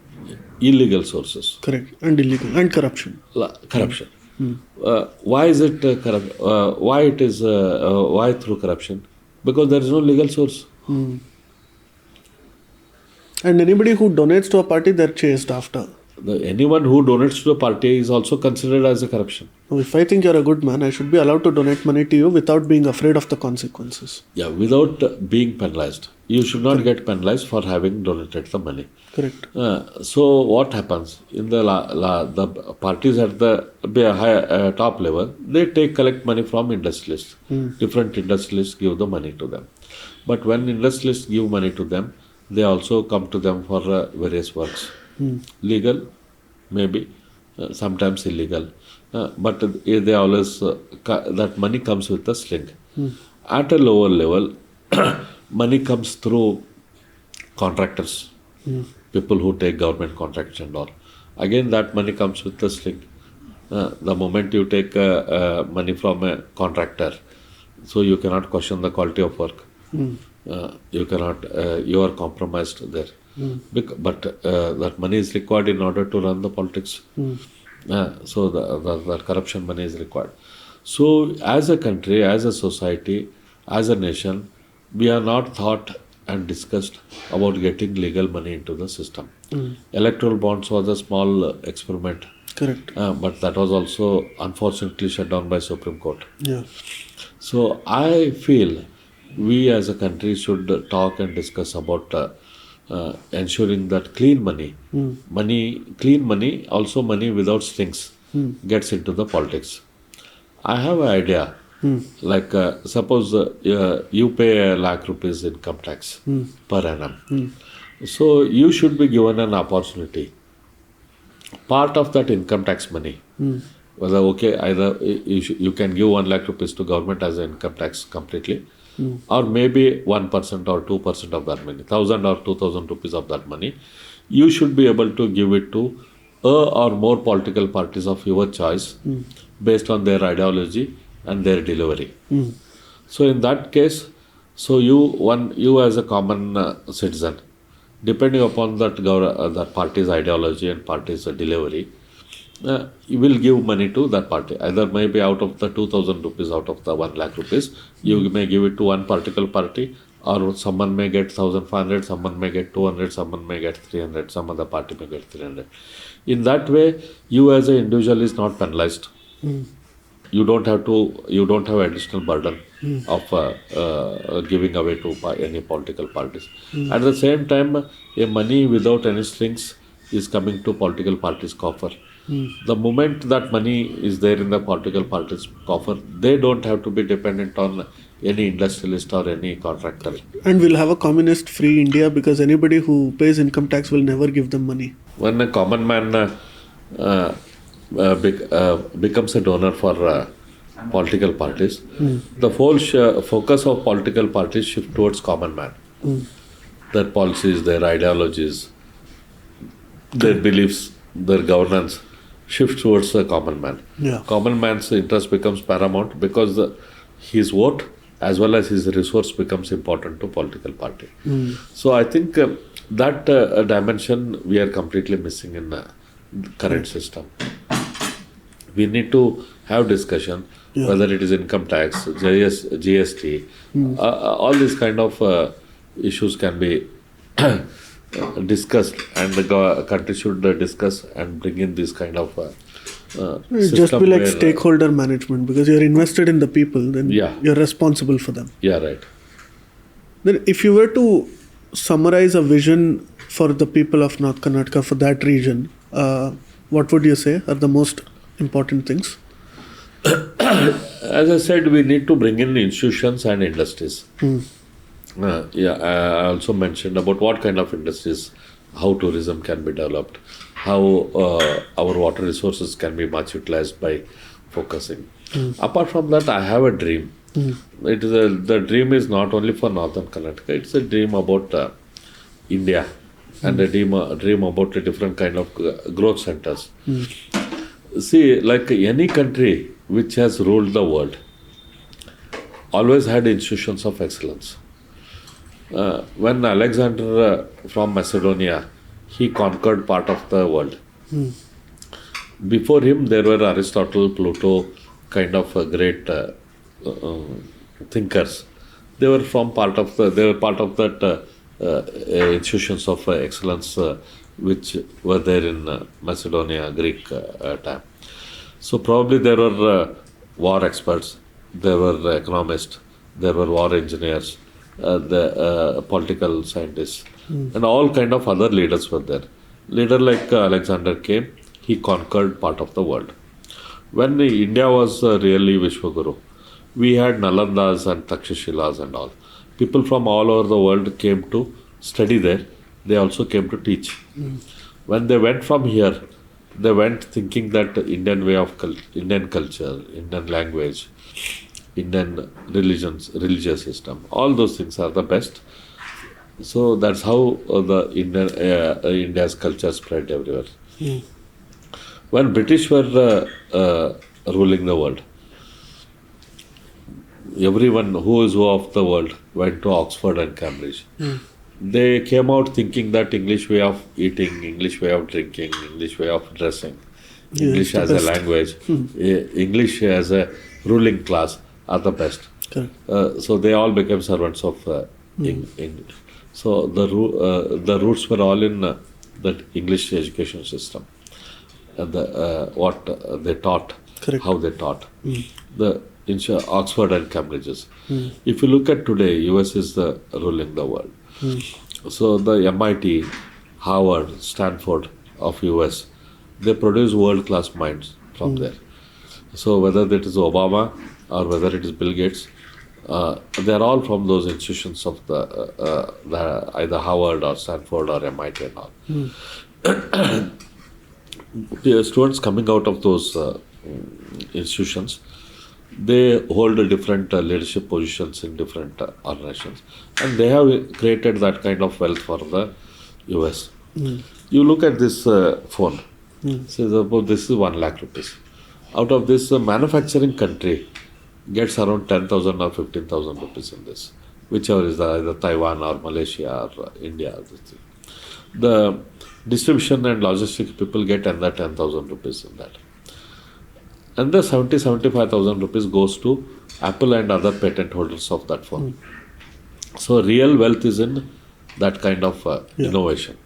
illegal sources. Correct. And illegal. And corruption. Corruption. Why is it corrupt? Why through corruption? Because there is no legal source. And anybody who donates to a party, they're chased after. Anyone who donates to the party is also considered as a corruption. Now, if I think you're a good man, I should be allowed to donate money to you without being afraid of the consequences. Yeah, without being penalized. You should not get penalized for having donated the money. Correct. So what happens in the parties at the top level? They collect money from industrialists. Different industrialists give the money to them. But when industrialists give money to them, they also come to them for various works. Legal, maybe, sometimes illegal. But they always, that money comes with a sling. At a lower level, money comes through contractors, people who take government contracts and all. Again, that money comes with a sling. The moment you take money from a contractor, so you cannot question the quality of work. You are compromised there. But that money is required in order to run the politics. So the corruption money is required. So as a country, as a society, as a nation, we are not thought and discussed about getting legal money into the system. Electoral bonds was a small experiment. Correct. But that was also unfortunately shut down by Supreme Court. Yeah. So I feel we as a country should talk and discuss about ensuring that clean money, also money without strings, gets into the politics. I have an idea. Like suppose you pay ₹1 lakh income tax per annum. So you should be given an opportunity. Part of that income tax money, whether either you can give ₹1 lakh to government as an income tax completely, or maybe 1% or 2% of that money, 1,000 or 2,000 rupees of that money, you should be able to give it to or more political parties of your choice based on their ideology and their delivery. So in that case, so you as a common citizen, depending upon that party's ideology and party's delivery, you will give money to that party. Either maybe out of the 2,000 rupees, out of the ₹1 lakh, you may give it to one particular party, or someone may get 1,500, someone may get 200, someone may get 300, some other party may get 300. In that way, you as an individual is not penalized. you don't have additional burden of giving away to any political parties. At the same time, a money without any strings is coming to political parties' coffer. The moment that money is there in the political parties' coffer, they don't have to be dependent on any industrialist or any contractor. And we'll have a communist-free India because anybody who pays income tax will never give them money. When a common man becomes a donor for political parties, the whole focus of political parties shift towards common man. Their policies, their ideologies, their beliefs, their governance shift towards the common man. Yeah. Common man's interest becomes paramount because his vote as well as his resource becomes important to political party. So I think that dimension we are completely missing in the current system. We need to have discussion, whether it is income tax, GST, all these kind of issues can be discussed, and the country should discuss and bring in this kind of just be like stakeholder management, because you're invested in the people, then you're responsible for them. Yeah, right. Then if you were to summarize a vision for the people of North Karnataka, for that region, what would you say are the most important things? As I said, we need to bring in institutions and industries. I also mentioned about what kind of industries, how tourism can be developed, how our water resources can be much utilized by focusing. Apart from that, I have a dream. The dream is not only for Northern Karnataka, it's a dream about India, and a dream about a different kind of growth centers. See, like any country which has ruled the world, always had institutions of excellence. When Alexander from Macedonia, he conquered part of the world. Before him, there were Aristotle, Plato, kind of great thinkers. They were part of that institutions of excellence which were there in Macedonia, Greek time. So probably there were war experts, there were economists, there were war engineers, the political scientists, and all kind of other leaders were there. Leader like Alexander came, he conquered part of the world. When India was really Vishwaguru, we had Nalandas and Takshashilas and all. People from all over the world came to study there. They also came to teach. When they went from here, they went thinking that Indian way of Indian culture, Indian language, Indian religious system, all those things are the best. So that's how India's culture spread everywhere. When British were ruling the world, everyone who is who of the world went to Oxford and Cambridge. They came out thinking that English way of eating, English way of drinking, English way of dressing, English as a language, English as a ruling class are the best. So they all became servants of English. So the roots were all in that English education system. What they taught, how they taught. Oxford and Cambridge's. If you look at today, US is ruling the world. So the MIT, Harvard, Stanford of US, they produce world-class minds from there. So whether it is Obama or whether it is Bill Gates, they are all from those institutions of the either Harvard or Stanford or MIT and all. The students coming out of those institutions, they hold different leadership positions in different organizations, and they have created that kind of wealth for the US. You look at this phone, says about this is 1 lakh rupees. Out of this, manufacturing country gets around 10,000 or 15,000 rupees in this, whichever is either Taiwan or Malaysia or India. The distribution and logistics people get another 10,000 rupees in that. And the 75,000 rupees goes to Apple and other patent holders of that phone. So real wealth is in that kind of innovation.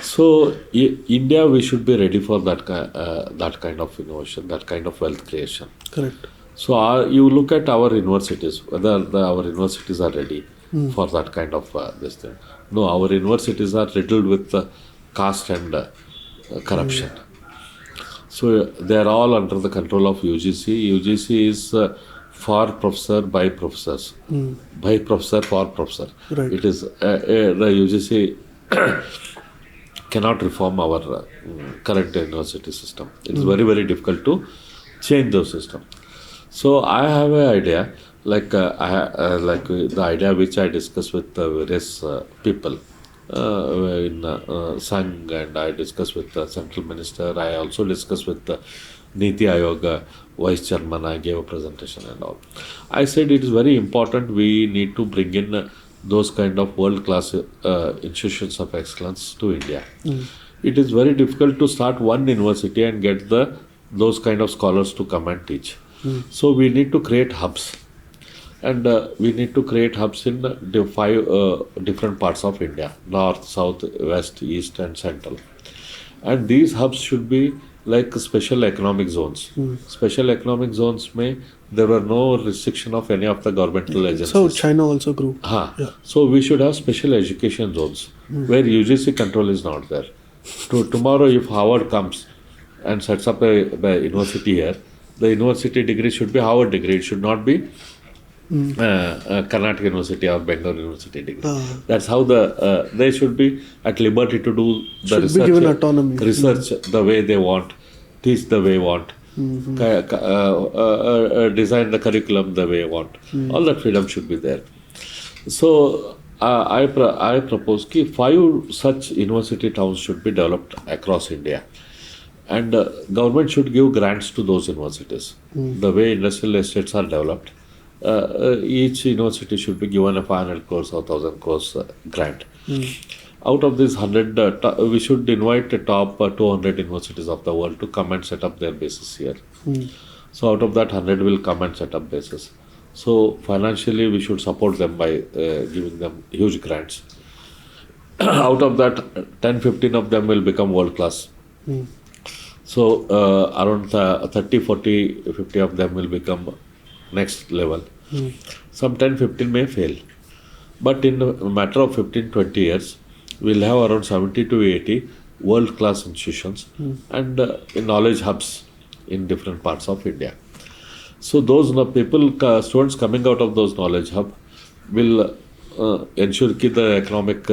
So India, we should be ready for that kind of innovation, that kind of wealth creation. Correct. So you look at our universities, whether our universities are ready for that kind of this thing. No, our universities are riddled with caste and corruption. So they are all under the control of UGC. UGC is for professor by professors, by professor for professor. Right. It is the UGC cannot reform our current university system. It is very, very difficult to change the system. So I have an idea, like the idea which I discussed with various people in Sangh, and I discussed with the central minister. I also discussed with the Niti Aayog vice chairman. I gave a presentation and all. I said it is very important. We need to bring in those kind of world-class institutions of excellence to India. It is very difficult to start one university and get those kind of scholars to come and teach. So we need to create hubs, and we need to create hubs in the 5 different parts of India: north, south, west, east, and central. And these hubs should be like special economic zones. Special economic zones there were no restriction of any of the governmental agencies. So China also grew. Yeah. So we should have special education zones where UGC control is not there. Tomorrow, if Harvard comes and sets up a university here, the university degree should be Harvard degree. It should not be Karnataka University or Bangalore University degree. That's how they should be at liberty to do the Should research. be given autonomy. Research the way they want, teach the way they want, design the curriculum the way they want. All that freedom should be there. So I propose that 5 such university towns should be developed across India. And government should give grants to those universities. The way industrial estates are developed, each university should be given a 500 crores or 1,000 crores grant. Out of this 100, we should invite the top 200 universities of the world to come and set up their bases here. So out of that, 100 will come and set up bases. So financially, we should support them by giving them huge grants. Out of that, 10-15 of them will become world class. So around 30, 40, 50 of them will become next level. Some 10-15 may fail. But in a matter of 15-20 years, we'll have around 70 to 80 world-class institutions and knowledge hubs in different parts of India. So those students coming out of those knowledge hub will ensure that the economic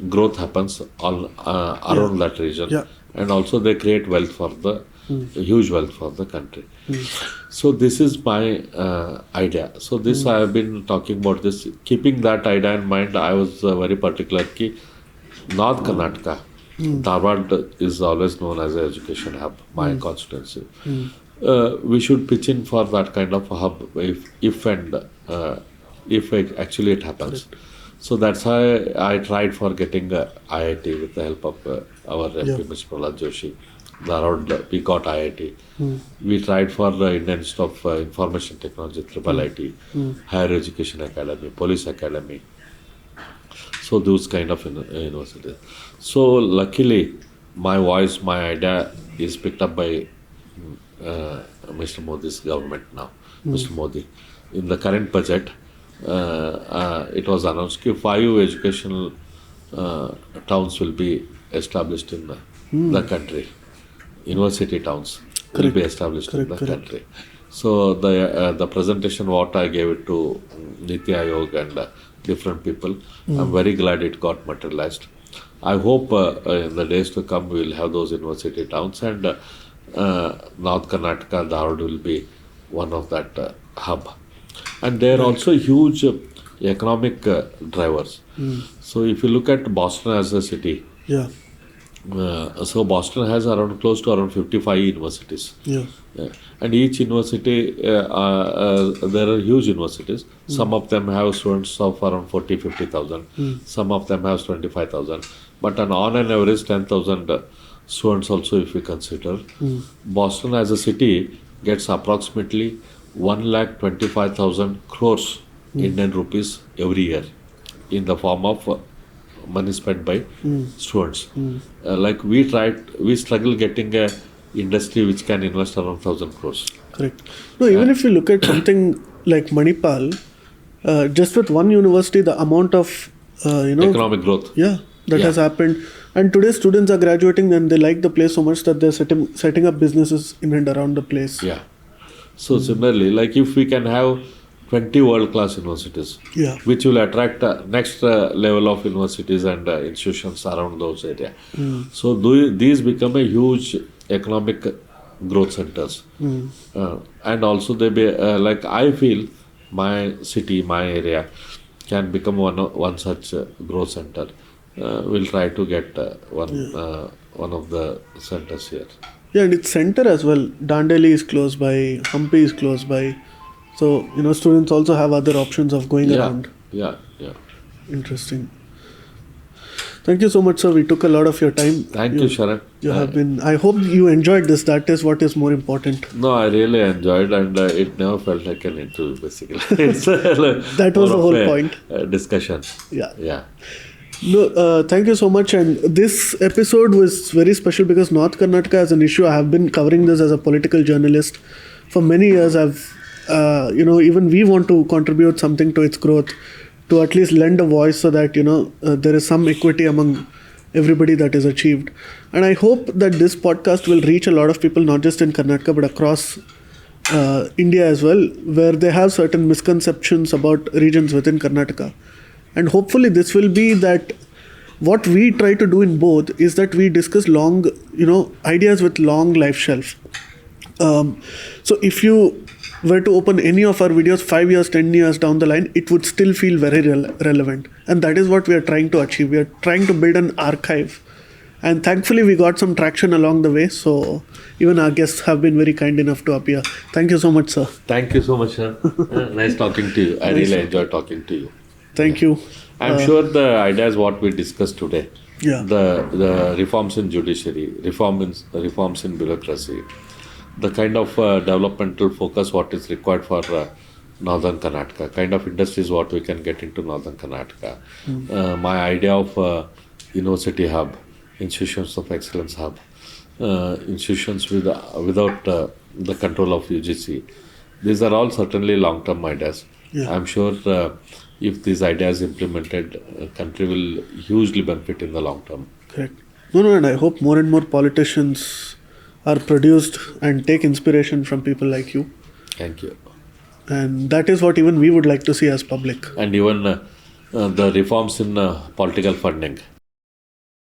growth happens all around that region. Yeah. And also they create wealth for huge wealth for the country. So this is my idea. So this I have been talking about this. Keeping that idea in mind, I was very particular that North Karnataka, Dharma is always known as an education hub, my constituency. We should pitch in for that kind of a hub if actually it happens. So that's why I tried for getting IIT with the help of our MP, Mr. Prahlad Joshi. We got IIT. We tried for the Indian Institute of Information Technology, IIIT, Higher Education Academy, Police Academy. So those kind of universities. So luckily, my voice, my idea is picked up by Mr. Modi's government now. Mr. Modi. In the current budget, it was announced that 5 educational towns will be established in the country. University towns will be established in the country. So the presentation what I gave it to Niti Aayog and different people, I'm very glad it got materialized. I hope in the days to come we will have those university towns, and North Karnataka, Dharwad will be one of that hub. And they are also huge economic drivers. So if you look at Boston as a city, so Boston has close to around 55 universities. And each university, there are huge universities. Some of them have students of around 40,000-50,000. Some of them have 25,000. But on an average 10,000 students also, if we consider. Boston as a city gets approximately 1,25,000 crores Indian rupees every year in the form of money spent by students. Like we struggle getting a industry which can invest around 1,000 crores. Correct. No, even if you look at something like Manipal, just with one university, the amount of Economic growth. that has happened. And today students are graduating and they like the place so much that they're setting up businesses in and around the place. Yeah. So similarly, like if we can have 20 world-class universities, which will attract next level of universities and institutions around those areas. So these become a huge economic growth centers. And also they be like I feel my city, my area can become one such growth center. We'll try to get one of the centers here. Yeah, and it's center as well. Dandeli is close by, Hampi is close by. So, students also have other options of going around. Yeah. Interesting. Thank you so much, sir. We took a lot of your time. Thank you, Sharan. You have been. I hope you enjoyed this. That is what is more important. No, I really enjoyed, and it never felt like an interview. Basically, it's that was the whole point. Discussion. Yeah. No, thank you so much. And this episode was very special because North Karnataka as an issue. I have been covering this as a political journalist for many years. Even we want to contribute something to its growth, to at least lend a voice so that, there is some equity among everybody that is achieved. And I hope that this podcast will reach a lot of people, not just in Karnataka, but across India as well, where they have certain misconceptions about regions within Karnataka. And hopefully this will be that what we try to do in Bodh is that we discuss long, ideas with long life shelf. So if you were to open any of our videos 5 years, 10 years down the line, it would still feel very relevant. And that is what we are trying to achieve. We are trying to build an archive. And thankfully, we got some traction along the way. So even our guests have been very kind enough to appear. Thank you so much, sir. Thank you so much, sir. Nice talking to you. I really enjoyed talking to you. Thank you. I'm sure the ideas what we discussed today, Yeah. the reforms in judiciary, reforms in bureaucracy, the kind of developmental focus what is required for Northern Karnataka, kind of industries what we can get into Northern Karnataka, my idea of university hub, institutions of excellence hub, institutions without the control of UGC. These are all certainly long-term ideas. Yeah. I'm sure if these ideas implemented, country will hugely benefit in the long term. Correct. No, and I hope more and more politicians are produced and take inspiration from people like you. Thank you. And that is what even we would like to see as public. And even the reforms in political funding.